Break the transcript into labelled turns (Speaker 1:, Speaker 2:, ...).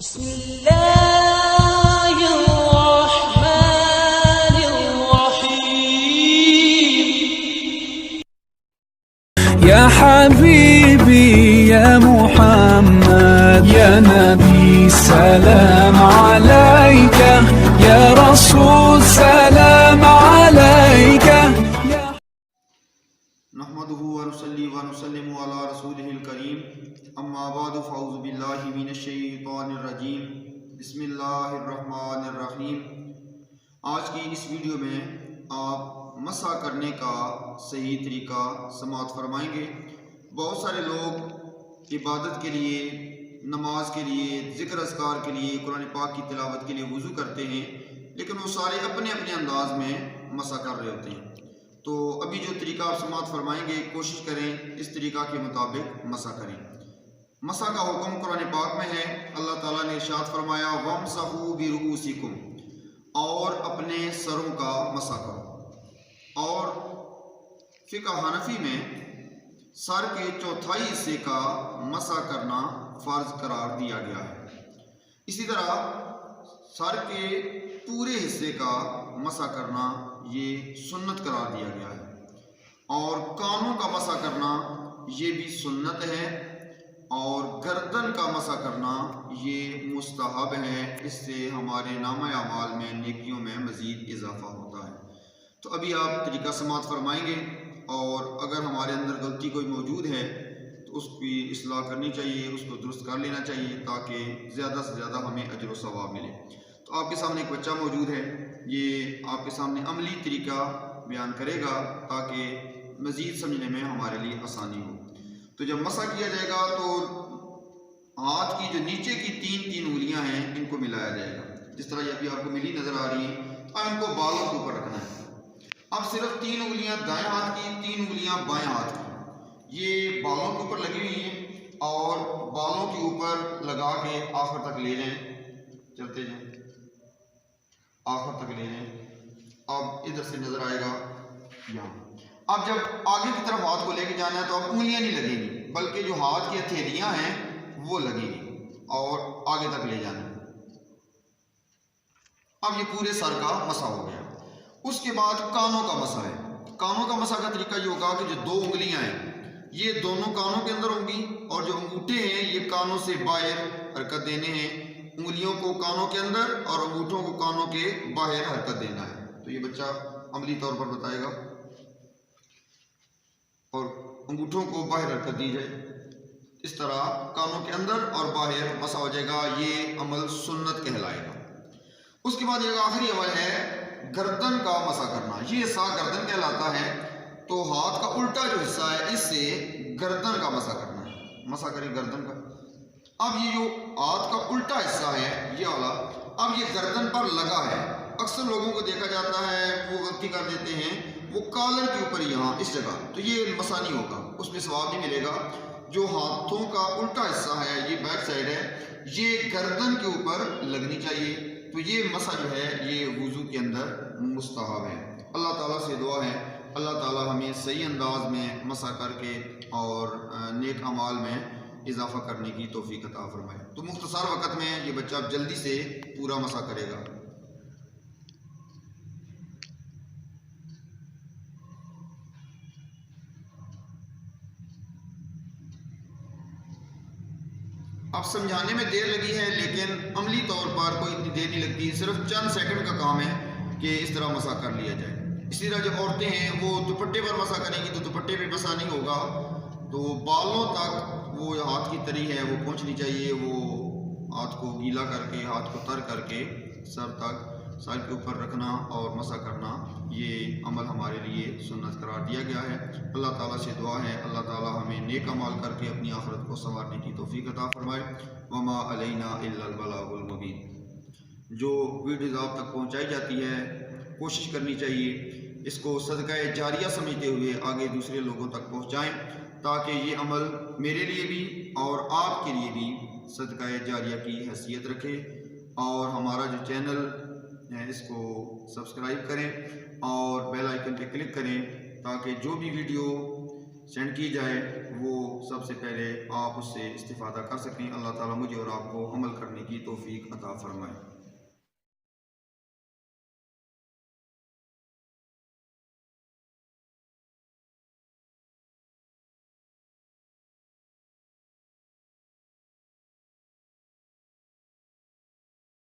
Speaker 1: بسم الله الرحمن الرحيم.
Speaker 2: يا حبيبي يا محمد يا نبي سلام عليك يا رسول سلام عليك
Speaker 3: نحمده ونصلي ونسلم على رسوله الكريم اما بعد فاعوذ بالله من الشیطان الرجیم بسم اللہ الرحمن الرحیم۔ آج کی اس ویڈیو میں آپ مسح کرنے کا صحیح طریقہ سماعت فرمائیں گے۔ بہت سارے لوگ عبادت کے لیے، نماز کے لیے، ذکر اذکار کے لیے، قرآن پاک کی تلاوت کے لیے وضو کرتے ہیں، لیکن وہ سارے اپنے اپنے انداز میں مسح کر رہے ہوتے ہیں۔ تو ابھی جو طریقہ آپ سماعت فرمائیں گے کوشش کریں اس طریقہ کے مطابق مسح کریں۔ مسح کا حکم قرآن پاک میں ہے۔ اللہ تعالیٰ نے ارشاد فرمایا وَامْسَحُوا بِرُؤُوسِكُمْ، اور اپنے سروں کا مسح کرو۔ اور فقہ حنفی میں سر کے چوتھائی حصے کا مسح کرنا فرض قرار دیا گیا ہے۔ اسی طرح سر کے پورے حصے کا مسح کرنا یہ سنت قرار دیا گیا ہے، اور کانوں کا مسح کرنا یہ بھی سنت ہے، اور گردن کا مسح کرنا یہ مستحب ہے۔ اس سے ہمارے نامہ اعمال میں نیکیوں میں مزید اضافہ ہوتا ہے۔ تو ابھی آپ طریقہ سماعت فرمائیں گے، اور اگر ہمارے اندر غلطی کوئی موجود ہے تو اس کی اصلاح کرنی چاہیے، اس کو درست کر لینا چاہیے تاکہ زیادہ سے زیادہ ہمیں اجر و ثواب ملے۔ تو آپ کے سامنے ایک بچہ موجود ہے، یہ آپ کے سامنے عملی طریقہ بیان کرے گا تاکہ مزید سمجھنے میں ہمارے لیے آسانی ہو۔ تو جب مسح کیا جائے گا تو ہاتھ کی جو نیچے کی تین انگلیاں ہیں ان کو ملایا جائے گا، جس طرح یہ ابھی آپ کو ملی نظر آ رہی ہیں۔ اب ان کو بالوں کے اوپر رکھنا ہے۔ اب صرف تین انگلیاں دائیں ہاتھ کی، تین انگلیاں بائیں ہاتھ کی، یہ بالوں کے اوپر لگی ہوئی ہیں، اور بالوں کے اوپر لگا کے آخر تک لے جائیں، چلتے جائیں، آخر تک لے جائیں۔ اب ادھر سے نظر آئے گا یہاں۔ اب جب آگے کی طرف ہاتھ کو لے کے جانا ہے تو اب انگلیاں نہیں لگیں گی، بلکہ جو ہاتھ کی ہتھیلیاں ہیں وہ لگیں گی، اور آگے تک لے جانا ہے۔ اب یہ پورے سر کا مسح ہو گیا۔ اس کے بعد کانوں کا مسح ہے۔ کانوں کا مسح کا طریقہ یہ ہوگا کہ جو دو انگلیاں ہیں یہ دونوں کانوں کے اندر ہوں گی، اور جو انگوٹھے ہیں یہ کانوں سے باہر حرکت دینے ہیں۔ انگلیوں کو کانوں کے اندر اور انگوٹھوں کو کانوں کے باہر حرکت دینا ہے۔ تو یہ بچہ عملی طور پر بتائے گا، اور انگوٹھوں کو باہر حرکت دی جائے، اس طرح کانوں کے اندر اور باہر مسح ہو جائے گا۔ یہ عمل سنت کہلائے گا۔ اس کے بعد ایک آخری عمل ہے گردن کا مسح کرنا۔ یہ حصہ گردن کہلاتا ہے، تو ہاتھ کا الٹا جو حصہ ہے اس سے گردن کا مسح کرنا ہے۔ مسح کریں گردن کا۔ اب یہ جو ہاتھ کا الٹا حصہ ہے یہ والا، اب یہ گردن پر لگا ہے۔ اکثر لوگوں کو دیکھا جاتا ہے وہ غلطی کر دیتے ہیں، وہ کالر کے اوپر یہاں اس جگہ، تو یہ مسح نہیں ہوگا، اس میں ثواب نہیں ملے گا۔ جو ہاتھوں کا الٹا حصہ ہے یہ بیک سائڈ ہے، یہ گردن کے اوپر لگنی چاہیے۔ تو یہ مسح جو ہے یہ وضو کے اندر مستحب ہے۔ اللہ تعالیٰ سے دعا ہے اللہ تعالیٰ ہمیں صحیح انداز میں مسح کر کے اور نیک اعمال میں اضافہ کرنے کی توفیق عطا فرمائے۔ تو مختصر وقت میں یہ بچہ جلدی سے پورا مسح کرے گا۔ اب سمجھانے میں دیر لگی ہے، لیکن عملی طور پر کوئی اتنی دیر نہیں لگتی، صرف چند سیکنڈ کا کام ہے کہ اس طرح مسح کر لیا جائے۔ اسی طرح جب عورتیں ہیں وہ دوپٹے پر مسح کریں گی تو دوپٹے پہ مسح نہیں ہوگا، تو بالوں تک وہ ہاتھ کی تری ہے وہ پہنچنی چاہیے۔ وہ ہاتھ کو گیلا کر کے، ہاتھ کو تر کر کے سر تک، سر کے اوپر رکھنا اور مسح کرنا، یہ عمل ہمارے لیے سنت قرار دیا گیا ہے۔ اللہ تعالیٰ سے دعا ہے اللہ تعالیٰ ہمیں نیک اعمال کر کے اپنی آخرت کو سنوارنے کی توفیق عطا فرمائے۔ وما علینا الا البلاغ المبین۔ جو ویڈیوز آپ تک پہنچائی جاتی ہے کوشش کرنی چاہیے اس کو صدقہ جاریہ سمجھتے ہوئے آگے دوسرے لوگوں تک پہنچائیں، تاکہ یہ عمل میرے لیے بھی اور آپ کے لیے بھی صدقہ جاریہ کی حیثیت رکھے۔ اور ہمارا جو چینل ہے اس کو سبسکرائب کریں اور بیل آئیکن پہ کلک کریں تاکہ جو بھی ویڈیو سینڈ کی جائے وہ سب سے پہلے آپ اس سے استفادہ کر سکیں۔ اللہ تعالیٰ مجھے اور آپ کو عمل کرنے کی توفیق عطا فرمائے۔